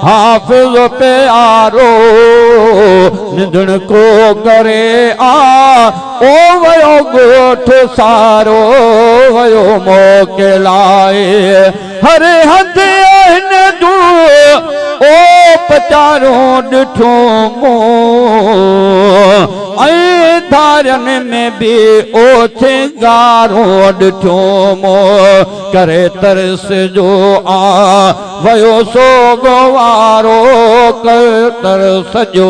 हाफिज प्यारो निंदण को करे ओ वयो गोठ सारो वयो मोकिलाए हर हंध आहिनि जूं ओ पचारो ॾिठो ऐं धारन में भी ओ छिंगारो ॾिठो करे तरस जो वयो सो गवारो कर तरस जो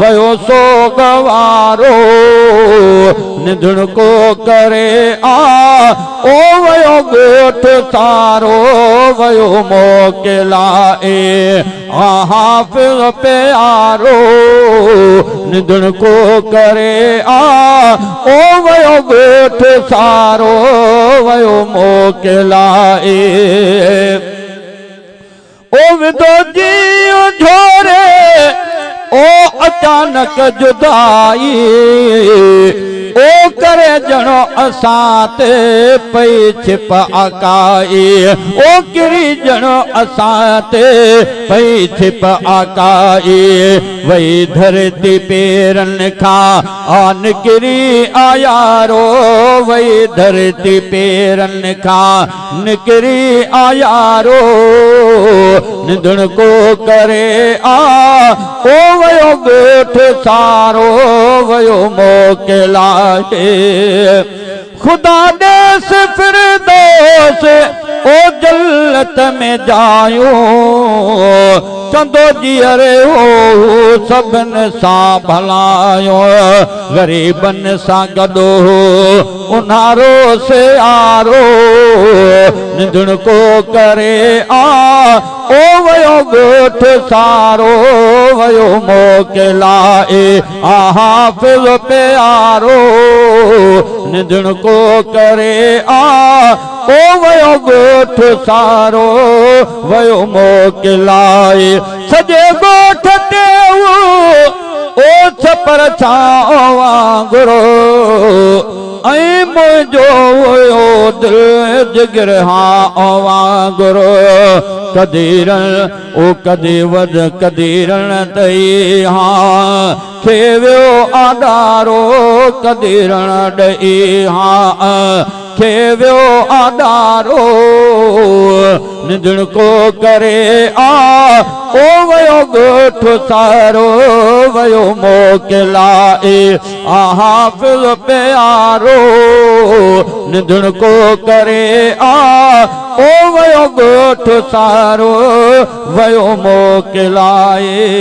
वयो सो गवारो निंदण को करे ओ वयो गोठ सारो वयो मोकिलाए हाफिज प्यारो निंदण को करे ओ वयो गोठ सारो वयो मोकिलाए ओ विदो जी झोरे ओ अचानक जुदाई ओ करे जणो असां ते पई छिप आकाई ओ किरी जणो असां ते पई छिप आकाई वही धरती पेरन खां निकिरी आयारो वही धरती पेरन खां निकिरी आयारो निंदण को करे ओ वयो गोठ सारो वयो मोकिलाए खुदा देस फिरदौस ओ जन्नत में जायो चंदो जीअरे हो सबन सां भलायो गरीबन सां गॾो उन्हारो से आरो निंदण को करे ओ वयो गोठ सारो वयो मोकिलाए हाफिज प्यारो निंदण को करे ओ वयो गोठ सारो वयो मोकिलाए सजे गोठ ते ओ छपर छाओ वांगुरो ऐं मुंहिंजो वयो दिल जिगर वांगुरो कदीरण ओ कदी वध कदीरण तई खे वियो आडारो कदीरण ॾई खे वियो आडारो निंदण को करे ओ वयो गोठ सारो वयो मोकिलाए हाफिज प्यारो निंदण को करे ओ वयो गोठ सारो वयो मोकिलाए।